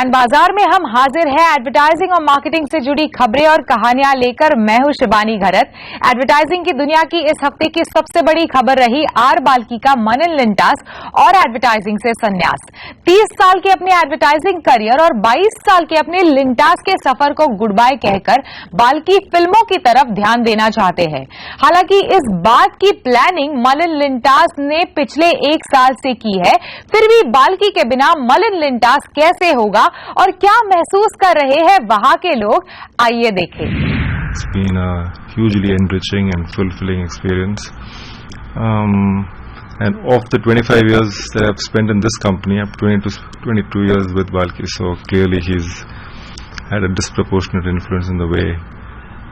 Brand बाजार में हम हाजिर हैं एडवर्टाइजिंग और मार्केटिंग से जुड़ी खबरें और कहानियां लेकर। मैं हूं शिबानी घरत। एडवर्टाइजिंग की दुनिया की इस हफ्ते की सबसे बड़ी खबर रही आर बाल्की का मनिल लिंटास और एडवर्टाइजिंग से संन्यास। 30 साल के अपने एडवर्टाइजिंग करियर और 22 साल के अपने लिंटास के सफर को गुड बाय कहकर बाल्की फिल्मों की तरफ ध्यान देना चाहते हैं। हालांकि इस बात की प्लानिंग मनिल लिंटास ने पिछले 1 साल से की है, फिर भी बाल्की के बिना मनिल लिंटास कैसे होगा और क्या महसूस कर रहे हैं वहां के लोग, आइए देखें। It's been a hugely enriching and fulfilling experience. And of the 25 years that I've spent in this company, I've 20 to 22 years with Balki, so clearly he's had a disproportionate influence in the way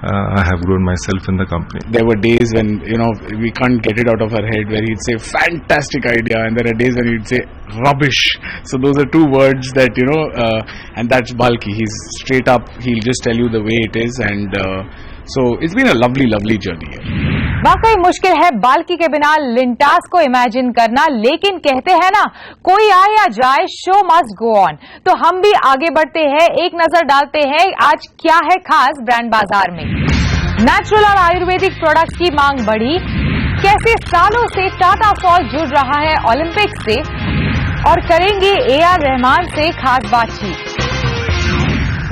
I have grown myself in the company. There were days when, we can't get it out of our head where he'd say, fantastic idea, and there are days when he'd say, rubbish. So those are two words that, and that's Balki. He's straight up, he'll just tell you the way it is, and so it's been a lovely journey. वाकई मुश्किल है बाल्की के बिना Lintas को imagine करना, लेकिन कहते हैं ना, कोई आए या जाए शो मस्ट गो ऑन। तो हम भी आगे बढ़ते हैं, एक नजर डालते हैं आज क्या है खास ब्रांड बाजार में। नेचुरल और आयुर्वेदिक प्रोडक्ट्स की मांग बढ़ी, कैसे सालों से टाटा फॉल जुड़ रहा है ओलंपिक से, और करेंगे AR रहमान से खास बातचीत।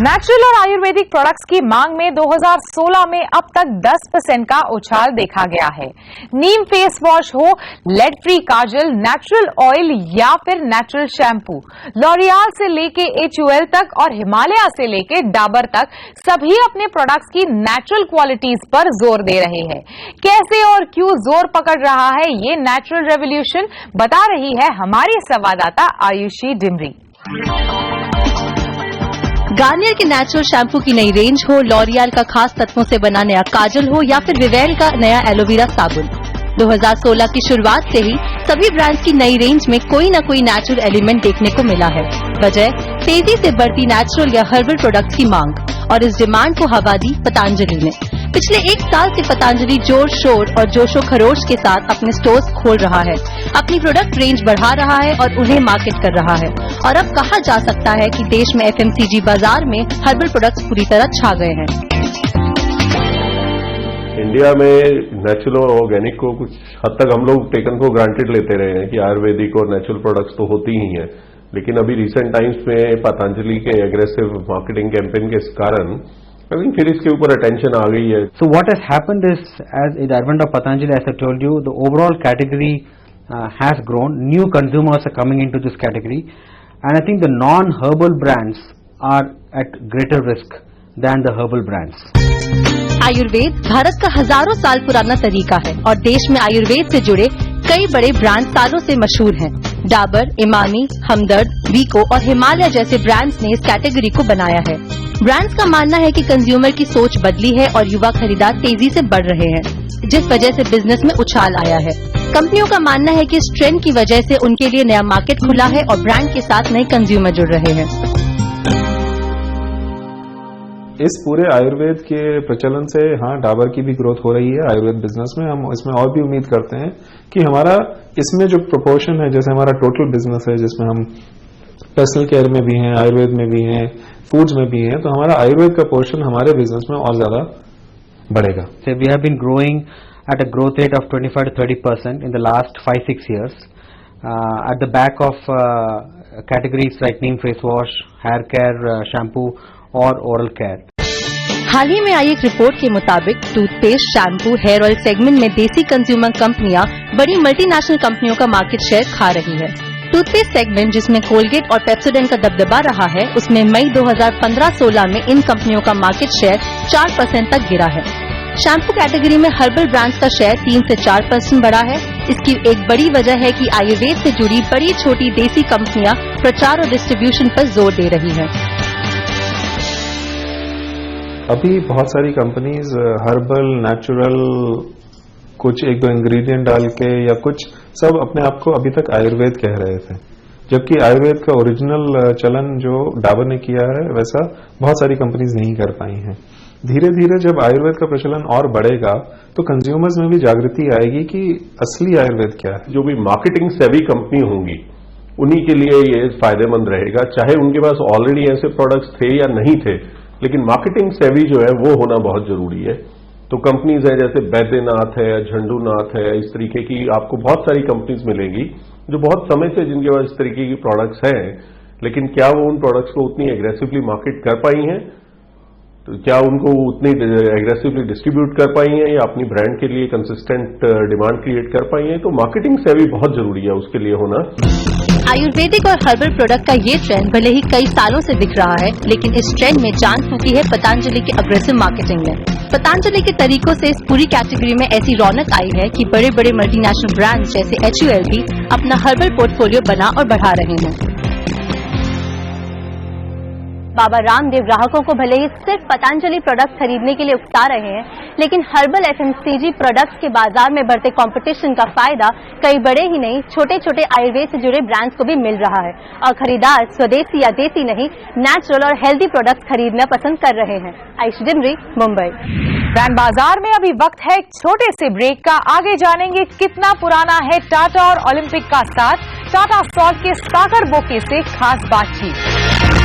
नेचुरल और आयुर्वेदिक प्रोडक्ट्स की मांग में 2016 में अब तक 10% का उछाल देखा गया है। नीम फेस वॉश हो, लेड फ्री काजल, नेचुरल ऑयल या फिर नेचुरल शैम्पू, लॉरियल से लेके HUL तक और हिमालय से लेके डाबर तक सभी अपने प्रोडक्ट्स की नेचुरल क्वालिटीज पर जोर दे रहे हैं। कैसे और क्यों जोर पकड़ रहा है ये नेचुरल रेवोल्यूशन, बता रही है हमारी संवाददाता आयुषी डिमरी। गार्नियर के नेचुरल शैम्पू की नई रेंज हो, लॉरियल का खास तत्वों से बना नया काजल हो या फिर विवेल का नया एलोवेरा साबुन, 2016 की शुरुआत से ही सभी ब्रांड्स की नई रेंज में कोई न कोई नेचुरल एलिमेंट देखने को मिला है। वजह तेजी से बढ़ती नेचुरल या हर्बल प्रोडक्ट्स की मांग, और इस डिमांड को हवा दी पतंजलि ने। पिछले 1 साल से पतंजलि जोर शोर और जोशो खरोश के साथ अपने स्टोर्स खोल रहा है, अपनी प्रोडक्ट रेंज बढ़ा रहा है और उन्हें मार्केट कर रहा है। और अब कहा जा सकता है कि देश में FMCG बाजार में हर्बल प्रोडक्ट्स पूरी तरह छा गए हैं। इंडिया में नेचुरल और ऑर्गेनिक को कुछ हद तक हम लोग टेकन को ग्रांटेड लेते रहे हैं कि आयुर्वेदिक और नेचुरल प्रोडक्ट्स तो होती ही हैं, लेकिन अभी रिसेंट टाइम्स में पतंजलि के एग्रेसिव मार्केटिंग कैंपेन के कारण फिर इसके ऊपर अटेंशन आ गई है। So what has happened is, as in the advent of Patanjali, as I told you, the overall category has grown. New consumers are coming into this category, and I think the non-herbal brands are at greater risk than the herbal brands. Ayurveda Bharat का हजारों साल पुराना तरीका है और देश में आयुर्वेद से जुड़े कई बड़े ब्रांड सालों से मशहूर हैं। डाबर, इमामी, हमदर्द, वीको और हिमालय जैसे ब्रांड्स ने इस कैटेगरी को बनाया है। ब्रांड्स का मानना है कि कंज्यूमर की सोच बदली है और युवा खरीदार तेजी से बढ़ रहे हैं, जिस वजह से बिजनेस में उछाल आया है। कंपनियों का मानना है कि इस ट्रेंड की वजह से उनके लिए नया मार्केट खुला है और ब्रांड के साथ नए कंज्यूमर जुड़ रहे हैं। इस पूरे आयुर्वेद के प्रचलन से डाबर की भी ग्रोथ हो रही है आयुर्वेद बिजनेस में। हम इसमें और भी उम्मीद करते हैं कि हमारा इसमें जो प्रोपोर्शन है, जैसे हमारा टोटल बिजनेस है जिसमें हम पर्सनल केयर में भी हैं, आयुर्वेद में भी हैं, फूड्स में भी हैं, तो हमारा आयुर्वेद का पोर्शन हमारे बिजनेस में और ज्यादा बढ़ेगा। So we have been growing at a growth rate of 25 to 30% in the last 5-6 years at the back of categories like neem face wash, hair care, shampoo और oral care। हाल ही में आई एक report के मुताबिक toothpaste, shampoo, hair oil segment में desi consumer कंपनियां बड़ी multinational कंपनियों का मार्केट शेयर खा रही है। टूथपेस्ट सेगमेंट, जिसमें कोलगेट और पेप्सोडेंट का दबदबा रहा है, उसमें मई 2015-16 में इन कंपनियों का मार्केट शेयर 4% तक गिरा है। शैम्पू कैटेगरी में हर्बल ब्रांड्स का शेयर 3 से 4% बढ़ा है। इसकी एक बड़ी वजह है कि आयुर्वेद से जुड़ी बड़ी छोटी देसी कंपनियां प्रचार और डिस्ट्रीब्यूशन पर जोर दे रही हैं। अभी बहुत सारी कंपनीज हर्बल, नेचुरल, कुछ 1-2 इंग्रेडिएंट डाल के या कुछ सब अपने आप को अभी तक आयुर्वेद कह रहे थे, जबकि आयुर्वेद का ओरिजिनल चलन जो डाबर ने किया है वैसा बहुत सारी कंपनीज नहीं कर पाई हैं। धीरे धीरे जब आयुर्वेद का प्रचलन और बढ़ेगा तो कंज्यूमर्स में भी जागृति आएगी कि असली आयुर्वेद क्या है। जो भी मार्केटिंग सेवी कंपनी होंगी उन्हीं के लिए ये फायदेमंद रहेगा, चाहे उनके पास ऑलरेडी ऐसे प्रोडक्ट्स थे या नहीं थे, लेकिन मार्केटिंग सेवी जो है वो होना बहुत जरूरी है। तो कंपनीज है जैसे बैद्यनाथ है, झंडूनाथ है, इस तरीके की आपको बहुत सारी कंपनीज मिलेंगी जो बहुत समय से जिनके पास इस तरीके की प्रोडक्ट्स हैं, लेकिन क्या वो उन प्रोडक्ट्स को उतनी एग्रेसिवली मार्केट कर पाई हैं, तो क्या उनको उतनी एग्रेसिवली डिस्ट्रीब्यूट कर पाई हैं या अपनी ब्रांड के लिए कंसिस्टेंट डिमांड क्रिएट कर पाई हैं। तो मार्केटिंग सेवी बहुत जरूरी है उसके लिए होना। आयुर्वेदिक और हर्बल प्रोडक्ट का ये ट्रेंड भले ही कई सालों से दिख रहा है, लेकिन इस ट्रेंड में जान फूकी है पतंजलि की अग्रेसिव मार्केटिंग ने। पतंजलि के तरीकों से इस पूरी कैटेगरी में ऐसी रौनक आई है कि बड़े बड़े मल्टीनेशनल ब्रांड्स जैसे HUL भी अपना हर्बल पोर्टफोलियो बना और बढ़ा रहे हैं। बाबा रामदेव ग्राहकों को भले ही सिर्फ पतंजलि प्रोडक्ट खरीदने के लिए उकसा रहे हैं, लेकिन हर्बल FMCG प्रोडक्ट्स के बाजार में बढ़ते कंपटीशन का फायदा कई बड़े ही नहीं, छोटे छोटे आयुर्वेद से जुड़े ब्रांड्स को भी मिल रहा है और खरीदार स्वदेशी या देसी नहीं, नेचुरल और हेल्दी प्रोडक्ट्स खरीदना पसंद कर रहे हैं। आयुष डिमरी, मुंबई। ब्रांड बाजार में अभी वक्त है एक छोटे से ब्रेक का। आगे जानेंगे कितना पुराना है टाटा और ओलंपिक का साथ। टाटा सॉल्ट के सागर बोके से खास बातचीत।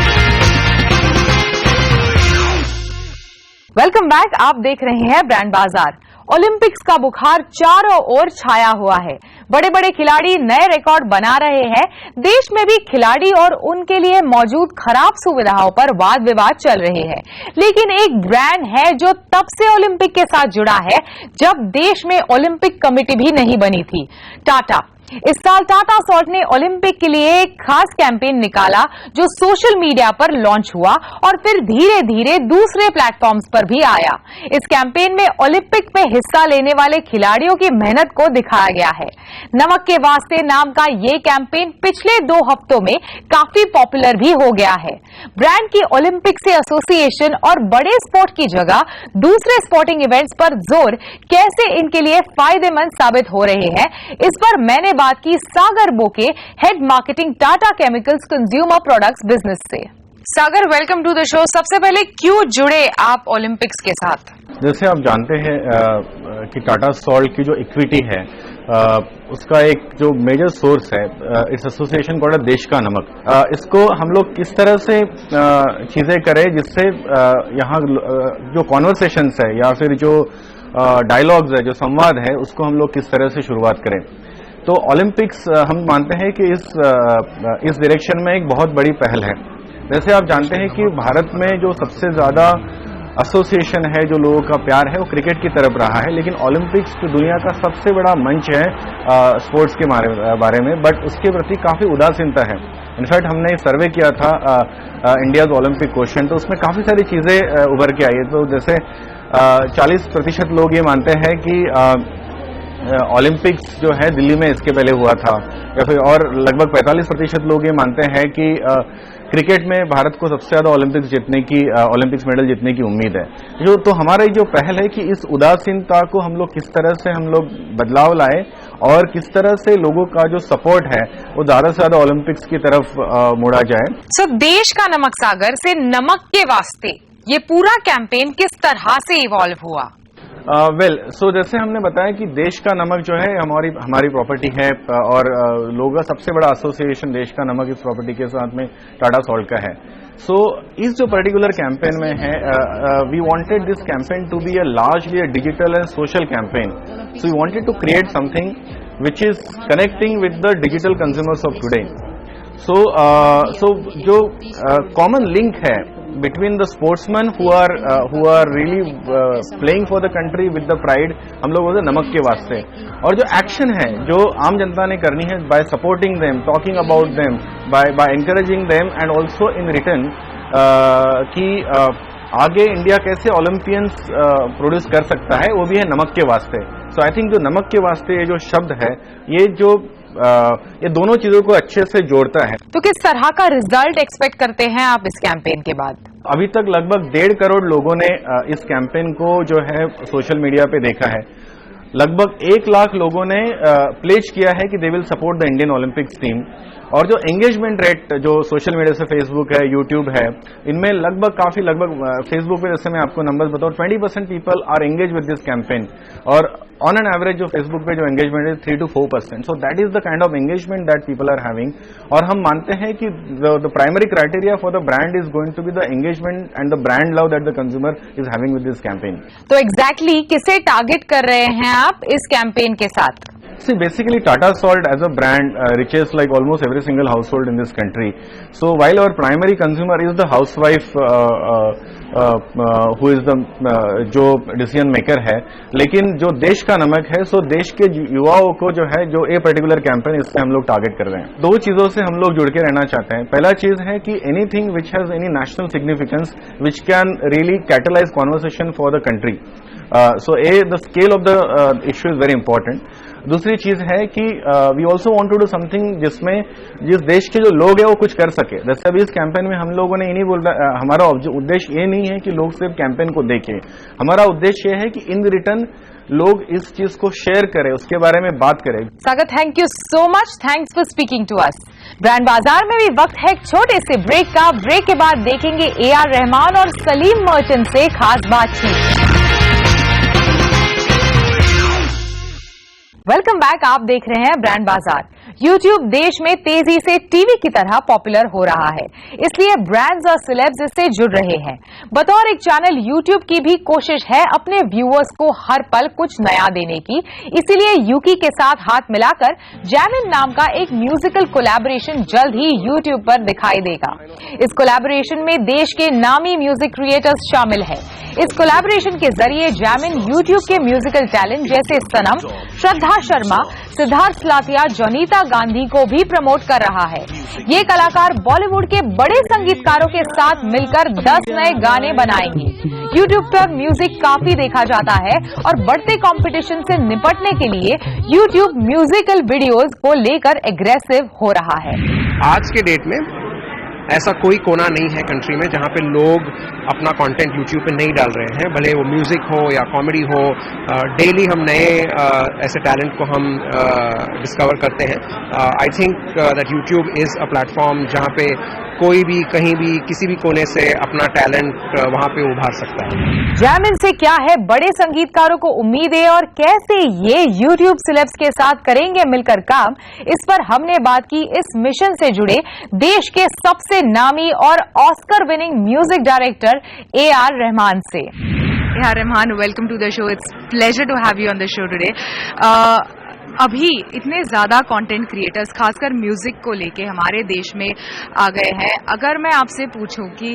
वेलकम बैक, आप देख रहे हैं ब्रांड बाजार। ओलंपिक्स का बुखार चारों ओर छाया हुआ है। बड़े बड़े खिलाड़ी नए रिकॉर्ड बना रहे हैं। देश में भी खिलाड़ी और उनके लिए मौजूद खराब सुविधाओं पर वाद विवाद चल रहे हैं। लेकिन एक ब्रांड है जो तब से ओलंपिक के साथ जुड़ा है जब देश में ओलंपिक कमेटी भी नहीं बनी थी, टाटा। इस साल टाटा सॉल्ट ने ओलंपिक के लिए एक खास कैंपेन निकाला जो सोशल मीडिया पर लॉन्च हुआ और फिर धीरे धीरे दूसरे प्लेटफॉर्म्स पर भी आया। इस कैंपेन में ओलंपिक में हिस्सा लेने वाले खिलाड़ियों की मेहनत को दिखाया गया है। नमक के वास्ते नाम का ये कैंपेन पिछले 2 हफ्तों में काफी पॉपुलर भी हो गया है। ब्रांड की ओलंपिक से एसोसिएशन और बड़े स्पोर्ट की जगह दूसरे स्पोर्टिंग इवेंट्स पर जोर कैसे इनके लिए फायदेमंद साबित हो रहे हैं, इस पर मैंने बात की Sagar Boke, head marketing Tata chemicals consumer products business से। Sagar, welcome to the show. सबसे पहले क्यों जुड़े आप ओलंपिक्स के साथ? जैसे आप जानते हैं कि टाटा सॉल्ट की जो इक्विटी है उसका एक जो मेजर सोर्स है इस एसोसिएशन कॉल्ड देश का नमक। इसको हम लोग किस तरह से चीजें करें जिससे यहाँ जो कॉन्वर्सेशंस है या फिर जो डायलॉग्स है, जो संवाद है, उसको हम लोग किस तरह से शुरुआत करें। तो ओलंपिक्स हम मानते हैं कि इस डायरेक्शन में एक बहुत बड़ी पहल है। वैसे आप जानते हैं कि भारत में जो सबसे ज्यादा एसोसिएशन है, जो लोगों का प्यार है, वो क्रिकेट की तरफ रहा है, लेकिन ओलंपिक्स जो दुनिया का सबसे बड़ा मंच है स्पोर्ट्स के बारे में, बट उसके प्रति काफी उदासीनता है। इनफैक्ट हमने सर्वे किया था इंडियाज ओलंपिक क्वेश्चन, तो उसमें काफी सारी चीजें उभर के आई है। तो जैसे 40% लोग ये मानते हैं कि ओलंपिक्स जो है दिल्ली में इसके पहले हुआ था, या फिर और लगभग 45% लोग ये मानते हैं कि क्रिकेट में भारत को सबसे ज्यादा ओलंपिक्स मेडल जीतने की उम्मीद है। तो हमारा जो पहल है कि इस उदासीनता को हम लोग किस तरह से हम लोग बदलाव लाए और किस तरह से लोगों का जो सपोर्ट है वो ज्यादा से ज्यादा ओलंपिक्स की तरफ मोड़ा जाए। सो देश का नमक सागर से नमक के वास्ते ये पूरा कैंपेन किस तरह से इवॉल्व हुआ? सो जैसे हमने बताया कि देश का नमक जो है हमारी प्रॉपर्टी है और लोगों का सबसे बड़ा एसोसिएशन देश का नमक इस प्रॉपर्टी के साथ में टाटा सॉल्ट का है। सो इस जो पर्टिकुलर कैंपेन में है, we wanted this campaign to be largely digital and social campaign. So we wanted to create something which is connecting with the digital consumers of today. So जो कॉमन लिंक है between the sportsmen who are really playing for the country with the pride, हम लोग बोलते नमक के वास्ते, और जो एक्शन है जो आम जनता ने करनी है by supporting them, talking about them, by encouraging them and also in return कि आगे इंडिया कैसे ओलंपियंस प्रोड्यूस कर सकता है, वो भी है नमक के वास्ते। सो आई थिंक जो नमक के वास्ते ये जो शब्द है, ये दोनों चीजों को अच्छे से जोड़ता है। तो किस तरह का रिजल्ट एक्सपेक्ट करते हैं आप इस कैंपेन के बाद? अभी तक लगभग 1.5 करोड़ लोगों ने इस कैंपेन को जो है सोशल मीडिया पे देखा है। लगभग 1 लाख लोगों ने प्लेज किया है कि they will support the Indian Olympics team. और जो एंगेजमेंट रेट जो सोशल मीडिया से फेसबुक है, यूट्यूब है, इनमें लगभग फेसबुक पे जैसे मैं आपको नंबर्स बताऊं, 20% people are engage with this campaign, और ऑन एन एवरेज जो फेसबुक पे जो एंगेजमेंट है 3 to 4%. So that is the kind of engagement that people are having. और हम मानते हैं कि the primary criteria for the brand is going to be the engagement and the brand love that the consumer is having with this campaign. तो exactly किसे target कर रहे हैं आप इस कैंपेन के साथ? See, basically Tata Salt as a brand reaches like almost every single household in this country. So while our primary consumer is the housewife who is the जो डिसीजन मेकर है, लेकिन जो देश का नमक है, सो देश के युवाओं को जो है, जो ए पर्टिकुलर कैंपेन इससे हम लोग टारगेट कर रहे हैं. दो चीजों से हम लोग जुड़ के रहना चाहते हैं. पहला चीज है कि anything which has any national significance which can really catalyse conversation for the country. So the scale of the issue is very important. दूसरी चीज है कि we also want to do something जिसमें जिस देश के जो लोग हैं वो कुछ कर सके. जैसे अभी इस कैंपेन में हम लोगों ने ये नहीं बोल रहा, हमारा उद्देश्य ये नहीं है कि लोग सिर्फ कैंपेन को देखें. हमारा उद्देश्य ये है कि इन रिटर्न लोग इस चीज को शेयर करें, उसके बारे में बात करें. Sagar, thank you so much. Thanks for speaking to us. Brand बाजार में भी वक्त है एक छोटे से ब्रेक का. ब्रेक के बाद देखेंगे AR रहमान और सलीम मर्चेंट से खास बातचीत. Welcome back. आप देख रहे हैं ब्रांड बाजार. YouTube देश में तेजी से टीवी की तरह पॉपुलर हो रहा है, इसलिए ब्रांड्स और सेलेब्स इससे जुड़ रहे हैं. बतौर एक चैनल YouTube की भी कोशिश है अपने व्यूअर्स को हर पल कुछ नया देने की. इसीलिए यूकी के साथ हाथ मिलाकर जैमिन नाम का एक म्यूजिकल कोलैबोरेशन जल्द ही YouTube पर दिखाई देगा. इस कोलैबोरेशन में देश के नामी म्यूजिक क्रिएटर्स शामिल हैं. इस कोलैबोरेशन के जरिए जैमिन YouTube के म्यूजिकल टैलेंट जैसे सनम, श्रद्धा शर्मा, सिद्धार्थ सलातिया, जोनीता गांधी को भी प्रमोट कर रहा है. ये कलाकार बॉलीवुड के बड़े संगीतकारों के साथ मिलकर 10 नए गाने बनाएंगे. YouTube पर म्यूजिक काफी देखा जाता है और बढ़ते कंपटीशन से निपटने के लिए YouTube म्यूजिकल वीडियोस को लेकर एग्रेसिव हो रहा है. आज के डेट में ऐसा कोई कोना नहीं है कंट्री में जहां पे लोग अपना कंटेंट YouTube पे नहीं डाल रहे हैं, भले वो म्यूजिक हो या कॉमेडी हो. डेली हम नए ऐसे टैलेंट को हम डिस्कवर करते हैं. I think that YouTube is a platform जहां पे कोई भी कहीं भी किसी भी कोने से अपना टैलेंट वहां पे उभार सकता है. जैमिन से क्या है बड़े संगीतकारों को उम्मीद है और कैसे ये YouTube सेलेब्स के साथ करेंगे मिलकर काम, इस पर हमने बात की इस मिशन से जुड़े देश के सबसे नामी और Oscar winning music director AR Rahman से. AR Rahman, welcome to the show. It's pleasure to have you on the show today. अभी इतने ज्यादा कंटेंट क्रिएटर्स खासकर म्यूजिक को लेके हमारे देश में आ गए हैं. अगर मैं आपसे पूछूं कि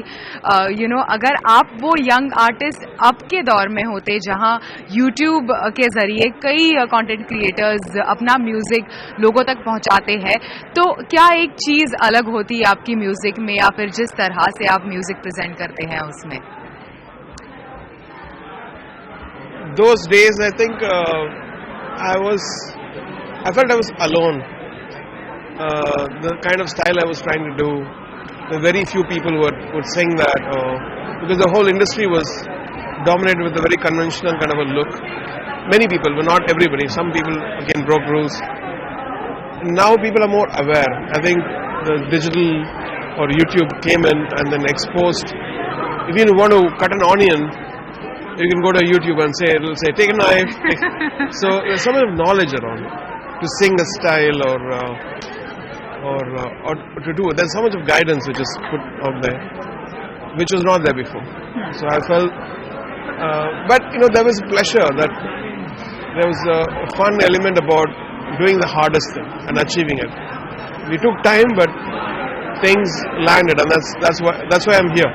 अगर आप वो यंग आर्टिस्ट अब के दौर में होते जहां YouTube के जरिए कई कंटेंट क्रिएटर्स अपना म्यूजिक लोगों तक पहुंचाते हैं, तो क्या एक चीज अलग होती आपकी म्यूजिक में या फिर जिस तरह से आप म्यूजिक प्रेजेंट करते हैं उसमें? Those days, I think I felt I was alone. The kind of style I was trying to do, very few people would sing that, because the whole industry was dominated with a very conventional kind of a look. Many people, but not everybody. Some people again broke rules. Now people are more aware. I think the digital or YouTube came in and then exposed. If you want to cut an onion, you can go to YouTube and it'll say take a knife. So there's so much knowledge around to sing a style or to do it. There's so much of guidance which is put out there, which was not there before. So I felt, but there was pleasure, that there was a fun element about doing the hardest thing and achieving it. We took time, but things landed, and that's why I'm here.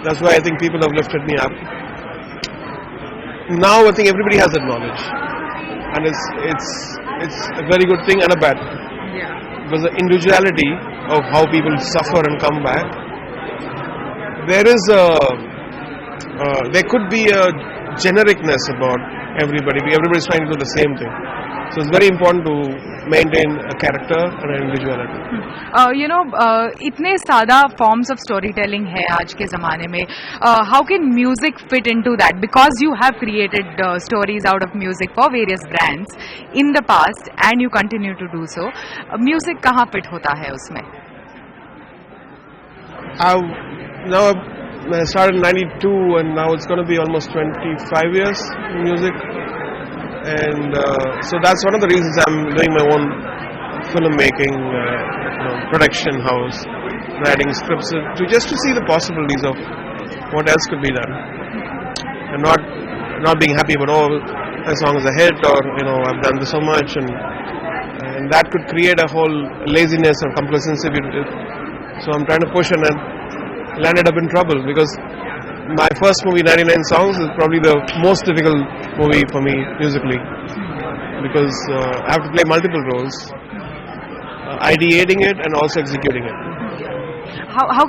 That's why I think people have lifted me up. Now I think everybody has that knowledge, and it's a very good thing and a bad thing. Yeah. Because the individuality of how people suffer and come back, there could be a genericness about everybody. Everybody's trying to do the same thing. So it's very important to maintain a character and an individuality. इतने सादा forms of storytelling है आज के ज़माने में. How can music fit into that? Because you have created stories out of music for various brands in the past and you continue to do so. Music कहाँ fit होता है उसमें? I started in 92 and now it's going to be almost 25 years in music. And so that's one of the reasons I'm doing my own filmmaking, production house, writing scripts, to see the possibilities of what else could be done, and not being happy about my song is a hit, or I've done this so much, and that could create a whole laziness or complacency. So I'm trying to push, and then landed up in trouble because my first movie, 99 Songs, is probably the most difficult movie for me musically because I have to play multiple roles, ideating it and also executing it. How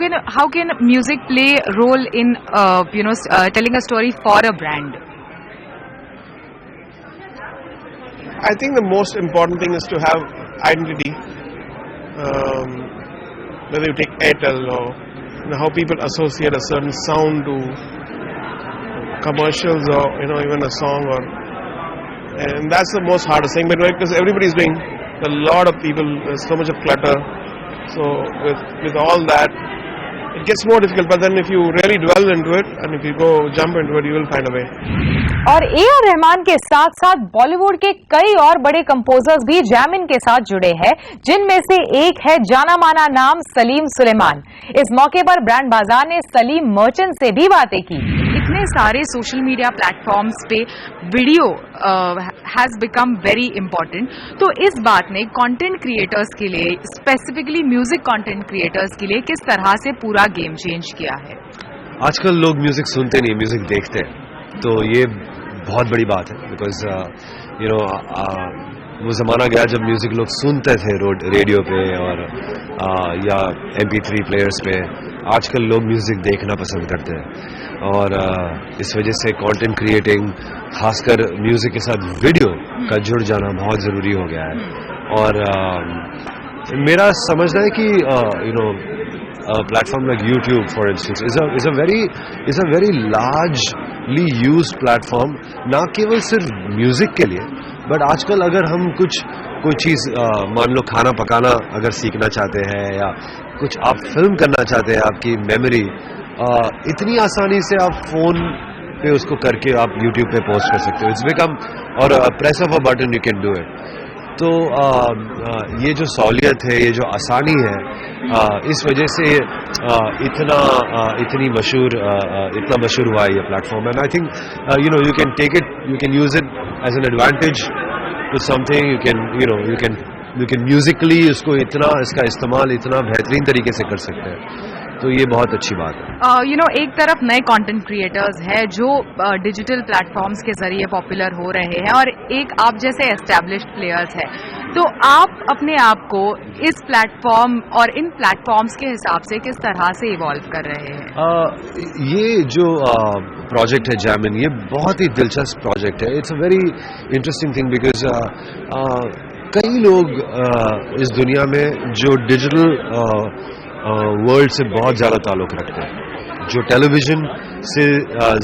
can music play a role in telling a story for a brand? I think the most important thing is to have identity. Whether you take Airtel or how people associate a certain sound to commercials or even a song, and that's the most hardest thing. But because everybody's doing, a lot of people, there's so much of clutter. So with all that, it gets more difficult. But then if you really dwell into it and if you jump into it, you will find a way. और A.R. Rahman के साथ साथ बॉलीवुड के कई और बड़े composers भी जैमिन के साथ जुड़े हैं, जिनमें से एक है जाना माना नाम सलीम सुलेमान. इस मौके पर ब्रांड बाजार ने सलीम मर्चेंट से भी बातें की. इतने सारे सोशल मीडिया प्लेटफॉर्म्स पे video has become very important. तो इस बात ने कंटेंट क्रिएटर्स के लिए, स्पेसिफिकली म्यूजिक कंटेंट क्रिएटर्स के लिए, किस तरह से पूरा गेम चेंज किया है? आजकल लोग म्यूजिक सुनते नहीं, म्यूजिक देखते हैं, तो ये बहुत बड़ी बात है. बिकॉज वो ज़माना गया जब म्यूजिक लोग सुनते थे रेडियो पे और या MP3 प्लेयर्स पे. आजकल लोग म्यूजिक देखना पसंद करते हैं और इस वजह से कंटेंट क्रिएटिंग, खासकर म्यूजिक के साथ वीडियो का जुड़ जाना बहुत ज़रूरी हो गया है. और मेरा समझना है कि platform like YouTube, for instance, is a very largely used platform, ना केवल सिर्फ म्यूजिक के लिए, बट आजकल अगर हम कोई चीज़ मान लो खाना पकाना अगर सीखना चाहते हैं या कुछ आप फिल्म करना चाहते हैं, आपकी मेमोरी इतनी आसानी से आप फोन पे उसको करके आप YouTube पे पोस्ट कर सकते हो. इट्स बिकम, और press of a button you can do it. तो ये जो सहूलियत है, ये जो आसानी है, इस वजह से इतना मशहूर हुआ है ये platform. And I think you can take it, you can use it as an advantage to something. You can musically इसका इस्तेमाल इतना बेहतरीन तरीके से कर सकते हैं. तो ये बहुत अच्छी बात है. एक तरफ नए कंटेंट क्रिएटर्स हैं जो डिजिटल प्लेटफॉर्म्स के जरिए पॉपुलर हो रहे हैं और एक आप जैसे एस्टैब्लिश्ड प्लेयर्स हैं. तो आप अपने आप को इस प्लेटफॉर्म और इन प्लेटफॉर्म्स के हिसाब से किस तरह से इवॉल्व कर रहे हैं? ये जो प्रोजेक्ट है जैमिन, ये बहुत ही दिलचस्प प्रोजेक्ट है. It's a very interesting thing because कई लोग इस दुनिया में जो डिजिटल वर्ल्ड से बहुत ज़्यादा ताल्लुक़ रखते हैं, जो टेलीविज़न से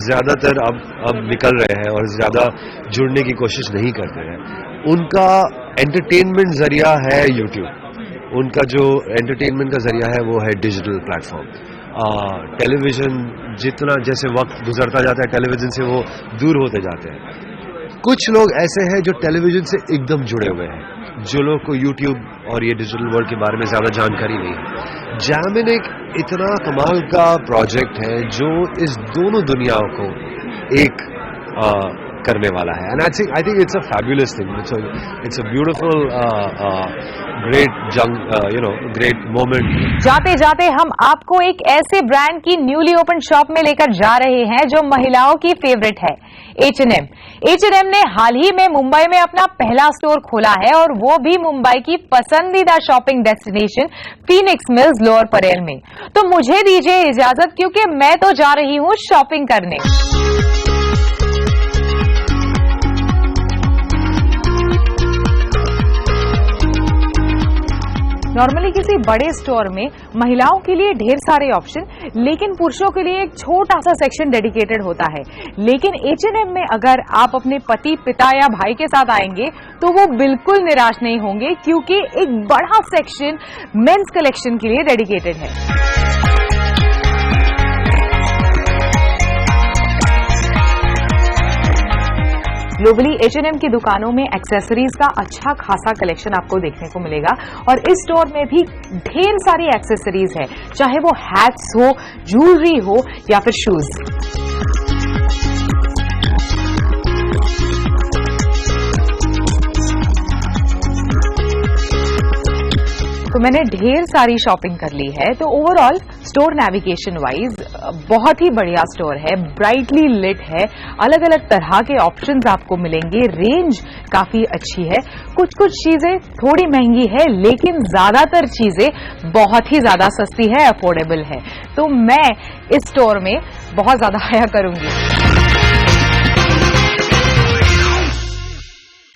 ज़्यादातर अब निकल रहे हैं और ज़्यादा जुड़ने की कोशिश नहीं करते हैं, उनका एंटरटेनमेंट ज़रिया है यूट्यूब. उनका जो एंटरटेनमेंट का ज़रिया है वो है डिजिटल प्लेटफॉर्म. टेलीविज़न जितना जैसे वक्त गुजरता जाता है, टेलीविज़न से वो दूर होते जाते हैं. कुछ लोग ऐसे हैं जो टेलीविज़न से एकदम जुड़े हुए हैं, जो लोग को यूट्यूब और ये डिजिटल वर्ल्ड के बारे में ज़्यादा जानकारी नहीं है. जैमिन एक इतना कमाल का प्रोजेक्ट है जो इस दोनों दुनियाओं को एक करने वाला है. And I think it's a fabulous thing. It's a beautiful great moment. जाते जाते हम आपको एक ऐसे ब्रांड की न्यूली ओपन शॉप में लेकर जा रहे हैं जो महिलाओं की फेवरेट है, H&M. H&M ने हाल ही में मुंबई में अपना पहला स्टोर खोला है और वो भी मुंबई की पसंदीदा shopping destination Phoenix mills lower Parel में. तो मुझे दीजिए इजाजत, क्योंकि मैं तो जा रही हूं शॉपिंग करने. नॉर्मली किसी बड़े स्टोर में महिलाओं के लिए ढेर सारे ऑप्शन, लेकिन पुरुषों के लिए एक छोटा सा सेक्शन डेडिकेटेड होता है। लेकिन H&M में अगर आप अपने पति, पिता या भाई के साथ आएंगे तो वो बिल्कुल निराश नहीं होंगे, क्योंकि एक बड़ा सेक्शन मेंस कलेक्शन के लिए डेडिकेटेड है। ग्लोबली H&M की दुकानों में एक्सेसरीज का अच्छा खासा कलेक्शन आपको देखने को मिलेगा, और इस स्टोर में भी ढेर सारी एक्सेसरीज है, चाहे वो हैट्स हो, ज्वेलरी हो या फिर शूज। तो मैंने ढेर सारी शॉपिंग कर ली है। तो ओवरऑल स्टोर नेविगेशन वाइज बहुत ही बढ़िया स्टोर है, ब्राइटली लिट है, अलग अलग तरह के ऑप्शंस आपको मिलेंगे, रेंज काफी अच्छी है। कुछ कुछ चीजें थोड़ी महंगी है, लेकिन ज्यादातर चीजें बहुत ही ज्यादा सस्ती है, अफोर्डेबल है। तो मैं इस स्टोर में बहुत ज्यादा आया करूंगी।